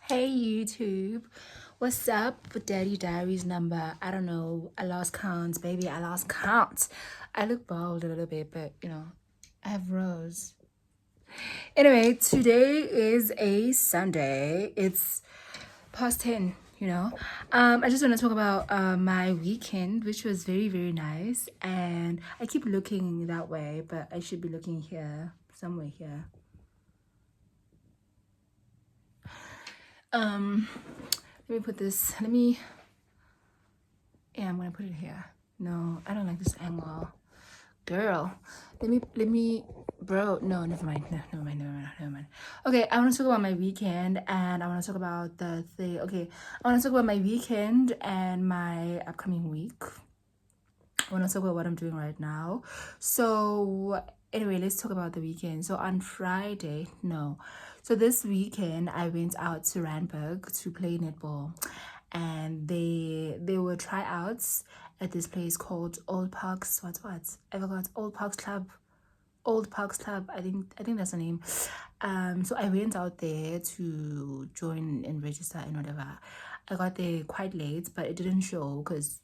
Hey YouTube, what's up with Daddy Diaries number? I don't know, I lost count, baby, I lost count. I look bald a little bit, but I have rose. Anyway, today is a Sunday. It's past 10, I just want to talk about my weekend, which was very, very nice. And I keep looking that way, but I should be looking here, somewhere here. Let me put this, yeah, I'm gonna put it here. No, I don't like this angle. Girl, bro, no, never mind. No, never mind. Okay, I want to talk about my weekend and I want to talk about the thing. Okay, I want to talk about my weekend and my upcoming week. I want to talk about what I'm doing right now. So, anyway, let's talk about the weekend. So, on Friday, no. So, this weekend, I went out to Randburg to play netball. And they were tryouts at this place called Old Parks. I forgot. Old Parks Club. Old Parks Club. I think that's the name. So I went out there to join and register and whatever. I got there quite late, but it didn't show because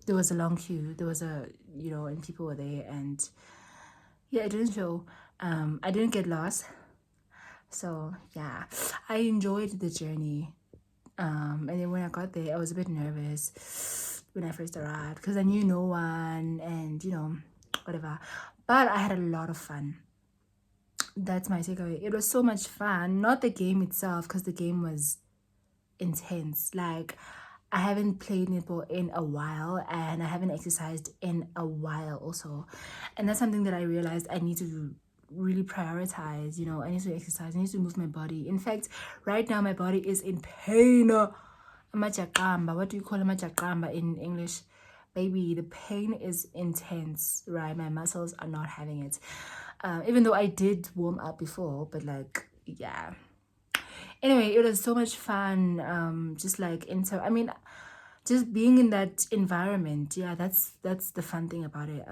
there was a long queue. There was and people were there, and yeah, it didn't show. I didn't get lost, so yeah, I enjoyed the journey. And then when I got there, I was a bit nervous when I first arrived because I knew no one and whatever. But I had a lot of fun. That's my takeaway. It was so much fun. Not the game itself, because the game was intense. Like, I haven't played netball in a while and I haven't exercised in a while also. And that's something that I realized I need to really prioritize. I need to exercise, I need to move my body. In fact, right now my body is in pain. Amajaqamba. What do you call amajaqamba in English? Baby, the pain is intense, right? My muscles are not having it. Even though I did warm up before, but like, yeah. Anyway, it was so much fun. Just being in that environment. Yeah, that's the fun thing about it.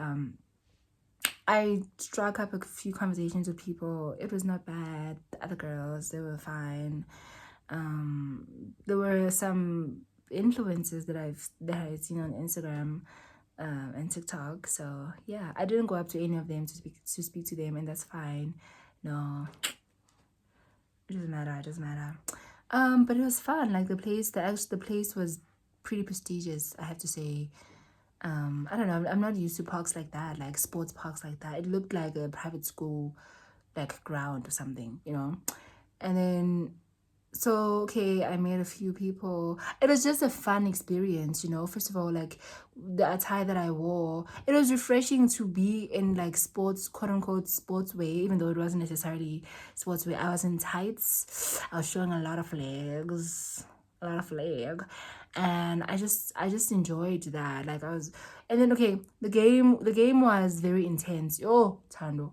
I struck up a few conversations with people. It was not bad. The other girls, they were fine. There were some influencers that I've seen on Instagram and TikTok. So yeah, I didn't go up to any of them to speak to them, and that's fine. No, it doesn't matter. It doesn't matter. But it was fun. Like the place was pretty prestigious, I have to say. I don't know. I'm not used to parks like that, like sports parks like that. It looked like a private school, like ground or something, And then, so okay, I met a few people. It was just a fun experience, First of all, like the attire that I wore, it was refreshing to be in like sports, quote unquote, sports wear, even though it wasn't necessarily sports wear. I was in tights. I was showing a lot of legs, and I just enjoyed that. Like I was, and then okay, the game was very intense. Oh, Tando.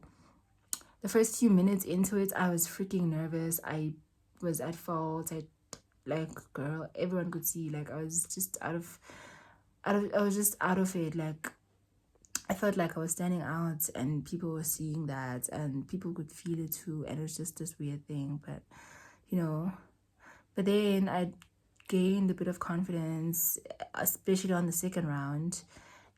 The first few minutes into it, I was freaking nervous. I was at fault. Like, girl, everyone could see. Like, I was just I was just out of it. Like, I felt like I was standing out, and people were seeing that, and people could feel it too. And it was just this weird thing. But, you know, but then I gained a bit of confidence, especially on the second round.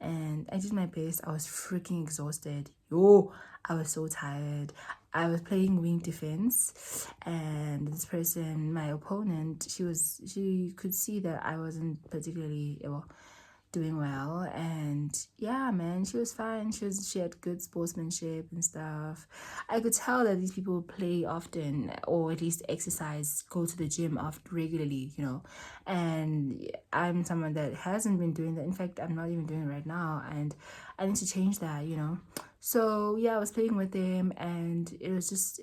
And I did my best. I was freaking exhausted. Yo, I was so tired. I was playing wing defense, and this person, my opponent, she could see that I wasn't particularly doing well, and yeah, man, she was fine. She had good sportsmanship and stuff. I could tell that these people play often, or at least exercise, go to the gym often regularly, and I'm someone that hasn't been doing that. In fact, I'm not even doing it right now, and I need to change that, So yeah, I was playing with them, and it was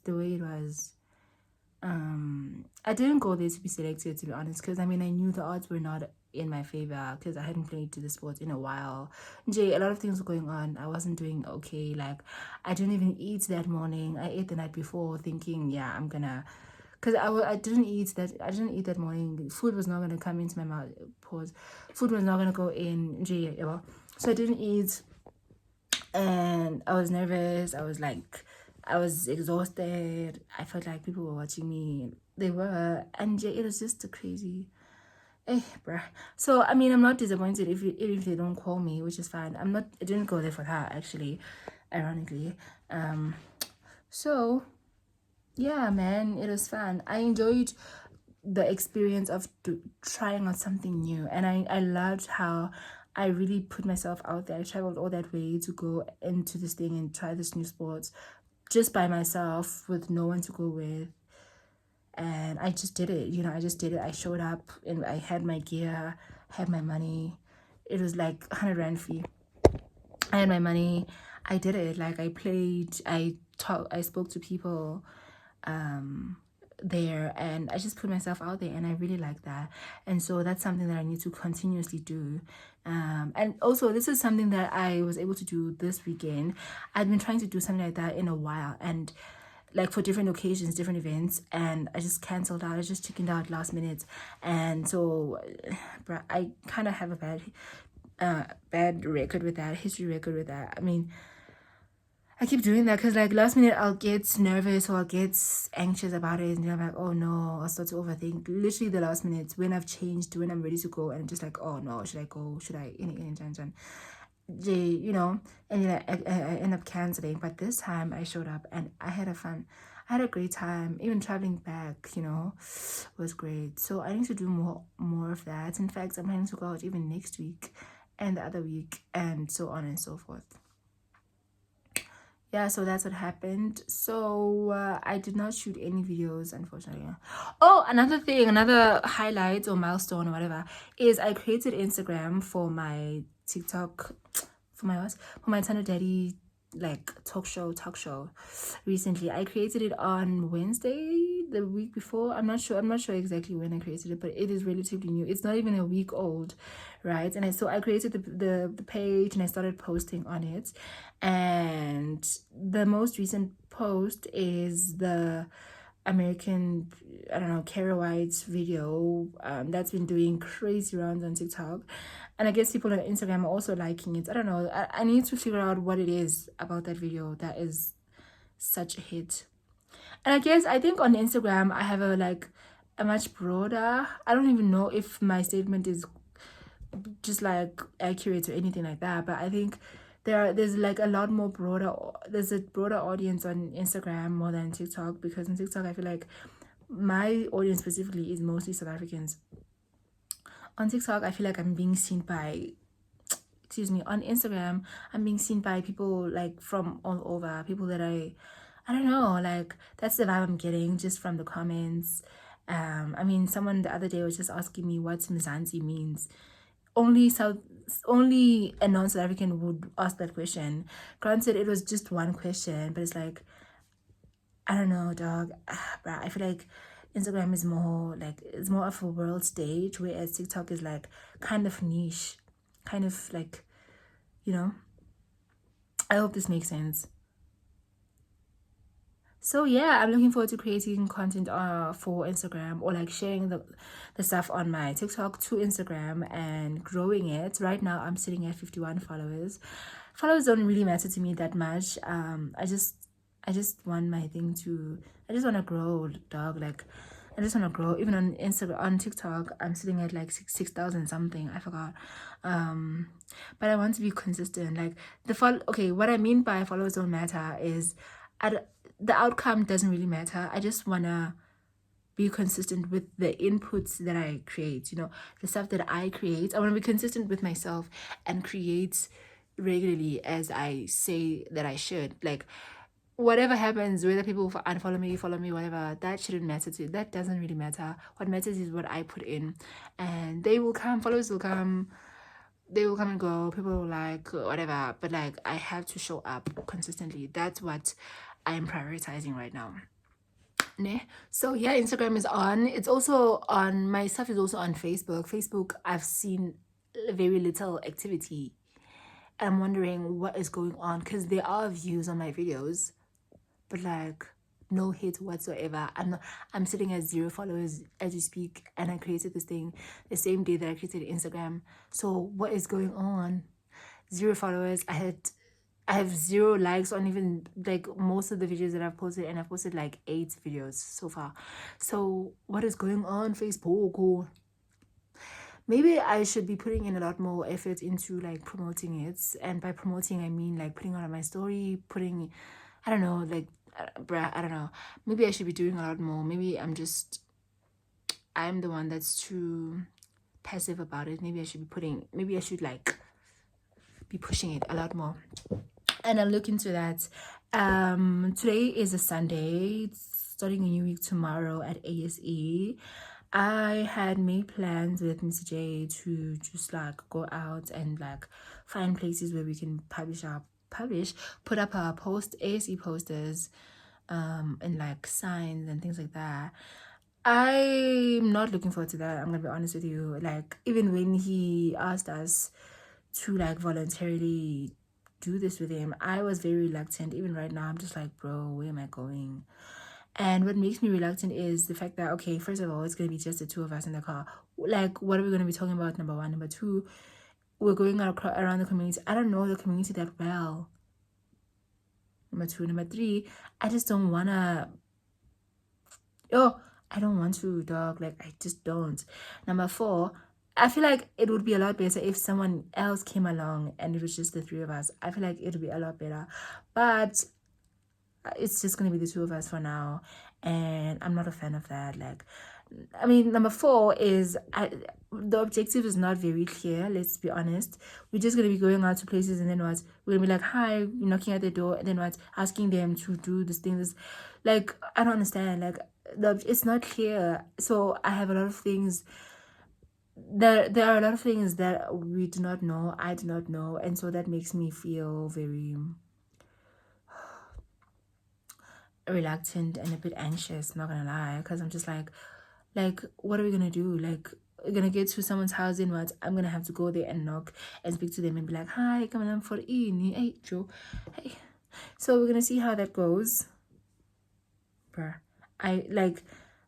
the way it was. I didn't go there to be selected, to be honest, because I mean, I knew the odds were not in my favor because I hadn't played to the sport in a while. A lot of things were going on. I wasn't doing okay. Like, I didn't even eat that morning. I ate the night before, thinking, yeah, I'm gonna, because I didn't eat that. I didn't eat that morning. Food was not gonna come into my mouth. Pause. Food was not gonna go in. So I didn't eat, and I was nervous. I was like I was exhausted. I felt like people were watching me. They were, and yeah, it was just a crazy. Bruh. So I mean, I'm not disappointed if they don't call me, which is fine. I'm not. I didn't go there for that actually, ironically. So yeah, man, it was fun. I enjoyed the experience of trying out something new, and I loved how I really put myself out there. I traveled all that way to go into this thing and try this new sports just by myself with no one to go with, and I just did it. I just did it. I showed up and I had my gear, had my money. It was like 100 rand fee. I had my money. I did it. Like I played, I spoke to people there, and I just put myself out there, and I really like that. And so that's something that I need to continuously do. And also this is something that I was able to do this weekend. I'd been trying to do something like that in a while, and like for different occasions, different events, and I just canceled out. I just chickened out last minute. And so I kind of have a bad record with that, history record with that. I mean, I keep doing that because like last minute I'll get nervous or I'll get anxious about it, and then I'm like, oh no, I'll start to overthink. Literally the last minute when I've changed, when I'm ready to go, and I'm just like, oh no, should I go? Should I? And then I end up canceling. But this time I showed up and I had I had a great time. Even traveling back, was great. So I need to do more of that. In fact, I'm planning to go out even next week and the other week, and so on and so forth. Yeah, so that's what happened. So I did not shoot any videos, unfortunately. Oh, another thing, another highlight or milestone or whatever is I created Instagram for my TikTok, for my Thunder Daddy like talk show recently. I created it on Wednesday the week before. I'm not sure exactly when I created it, but it is relatively new. It's not even a week old, right? And so I created the page and I started posting on it. And the most recent post is the American, I don't know, Kara White's video that's been doing crazy rounds on TikTok. And I guess people on Instagram are also liking it. I don't know. I need to figure out what it is about that video that is such a hit. And I think on Instagram I have a much broader, I don't even know if my statement is just like accurate or anything like that, but I think there's like a lot more there's a broader audience on Instagram more than TikTok, because on TikTok I feel like my audience specifically is mostly South Africans. On TikTok I feel like I'm being seen by on Instagram I'm being seen by people like from all over, people that I don't know, like that's the vibe I'm getting just from the comments. I mean, someone the other day was just asking me what Mzansi means. Only a non-South African would ask that question. Granted, it was just one question, but it's like, I don't know, dog. Bruh, I feel like Instagram is more like, it's more of a world stage, whereas TikTok is like kind of niche, kind of like, I hope this makes sense. So yeah, I'm looking forward to creating content for Instagram, or like sharing the stuff on my TikTok to Instagram and growing it. Right now I'm sitting at 51 followers. Followers don't really matter to me that much. I just want my thing to, I just want to grow, dog. Like I just want to grow. Even on Instagram, on TikTok, I'm sitting at like 6,000 something. I forgot. But I want to be consistent. Like okay, what I mean by followers don't matter is the outcome doesn't really matter. I just want to be consistent with the inputs that I create, the stuff that I create. I want to be consistent with myself and create regularly as I say that I should. Like whatever happens, whether people unfollow me, follow me, whatever, that shouldn't matter to you. That doesn't really matter. What matters is what I put in, and they will come, followers will come, they will come and go, people will like whatever, but like I have to show up consistently. That's what I am prioritizing right now. So yeah, Instagram is on. It's also on, my stuff is also on Facebook. I've seen very little activity. I'm wondering what is going on, because there are views on my videos, but like no hits whatsoever. I'm sitting at 0 followers as we speak, and I created this thing the same day that I created Instagram. So what is going on? 0 followers. I had I have 0 likes on even like most of the videos that I've posted, and I've posted like 8 videos so far. So what is going on, Facebook? Maybe I should be putting in a lot more effort into like promoting it. And by promoting, I mean like putting on my story, putting, I don't know, like, bruh, I don't know. Maybe I should be doing a lot more. Maybe I'm the one that's too passive about it. Maybe I should be maybe I should like be pushing it a lot more. And I'll look into that. Today is a Sunday, starting a new week tomorrow at ASE. I had made plans with Mr. J to just like go out and like find places where we can put up our ASE posters, and like signs and things like that. I'm not looking forward to that. I'm gonna be honest with you. Like, even when he asked us to like voluntarily do this with him, I was very reluctant. Even right now, I'm just like, bro, where am I going? And what makes me reluctant is the fact that, okay, first of all, it's gonna be just the two of us in the car. Like, what are we gonna be talking about? Number one. Number two, we're going around the community. I don't know the community that well. Number two. Number three, I just don't wanna. Oh, I don't want to, dog. Like, I just don't. Number four, I feel like it would be a lot better if someone else came along and it was just the three of us. I feel like it would be a lot better. But it's just going to be the two of us for now. And I'm not a fan of that. Like, I mean, number four is the objective is not very clear. Let's be honest. We're just gonna be going out to places, and then what? We're gonna be like, "Hi," you're knocking at the door, and then what? Asking them to do this thing. This, like, I don't understand. Like, it's not clear. So I have a lot of things. There are a lot of things that we do not know. I do not know, and so that makes me feel very reluctant and a bit anxious. Not gonna lie, because I'm just like, what are we gonna do? Like, we're gonna get to someone's house, and what? I'm gonna have to go there and knock and speak to them and be like, "Hi, come on for in, hey Joe, hey." So we're gonna see how that goes, bruh. I like,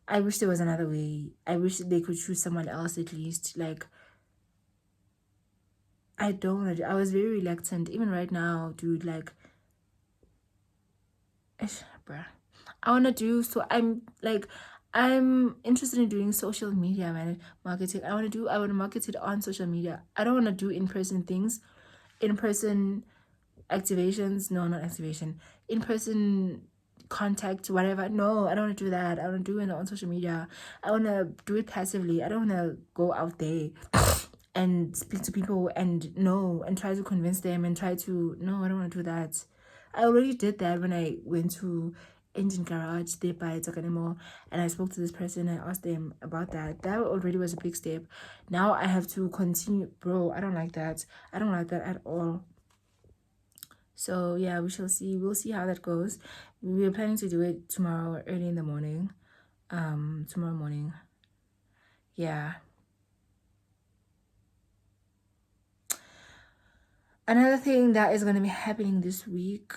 I wish there was another way. I wish they could choose someone else at least. Like, I don't wanna I was very reluctant. Even right now, dude, like, bruh. I wanna do so. I'm interested in doing social media marketing. I want to market it on social media. I don't want to do in-person things, in-person activations. No, not activation. In-person contact, whatever. No, I don't want to do that. I want to do it on social media. I want to do it passively. I don't want to go out there and speak to people and try to convince them and try to, no, I don't want to do that. I already did that when I went to Engine Garage there by Takanemo, and I spoke to this person and I asked them about that. That already was a big step. Now I have to continue. Bro, I don't like that. I don't like that at all. So yeah, we shall see. We'll see how that goes. We're planning to do it tomorrow early in the morning. Tomorrow morning. Yeah. Another thing that is going to be happening this week.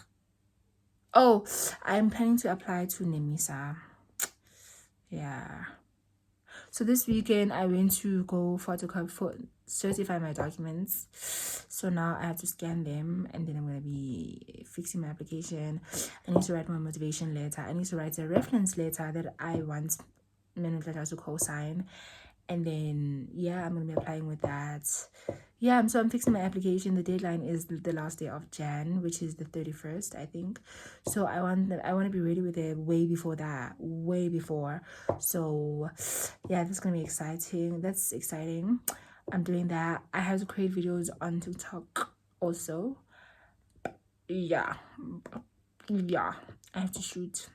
Oh, I'm planning to apply to NEMISA. Yeah. So this weekend I went to go certify my documents. So now I have to scan them, and then I'm gonna be fixing my application. I need to write my motivation letter. I need to write a reference letter that I want Menotla to co-sign. And then yeah, I'm gonna be applying with that. Yeah, so I'm fixing my application. The deadline is the last day of Jan, which is the 31st, I think. So I want to be ready with it way before that, way before. So yeah, that's gonna be exciting. That's exciting. I'm doing that. I have to create videos on TikTok also. Yeah, I have to shoot,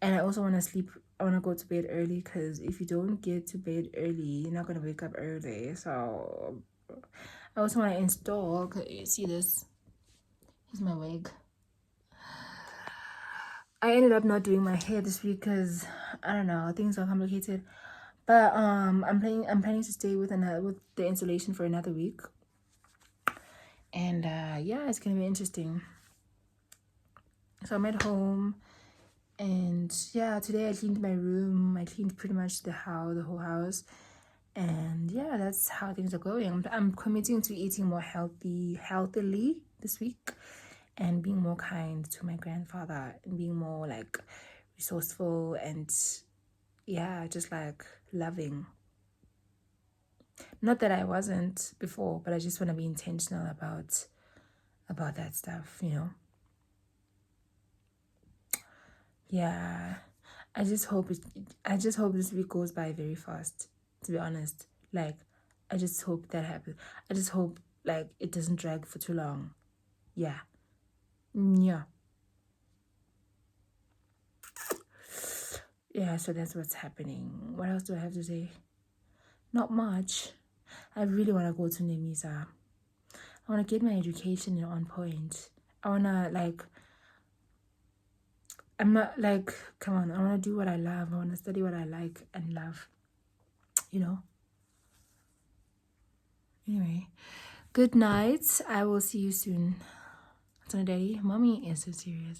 and I also want to sleep. I want to go to bed early, because if you don't get to bed early, you're not gonna wake up early. So I also want to install. You see this? Here's my wig. I ended up not doing my hair this week because I don't know, things are complicated. But I'm planning to stay with the installation for another week. And yeah, it's gonna be interesting. So I'm at home, and yeah, today I cleaned my room. I cleaned pretty much the whole house. And yeah, that's how things are going. I'm committing to eating more healthily. this week, and being more kind to my grandfather and being more like resourceful and yeah, just like loving. Not that I wasn't before, but I just want to be intentional about that stuff, you know. Yeah. I just hope this week goes by very fast, to be honest. Like I just hope that happens. I just hope like it doesn't drag for too long. Yeah. Yeah. Yeah, so that's what's happening. What else do I have to say? Not much. I really want to go to Nemisa. I want to get my education on point. I want to like I'm not like, come on, I want to do what I love. I want to study what I like and love, you know? Anyway, good night. I will see you soon. Daddy, mommy is so serious.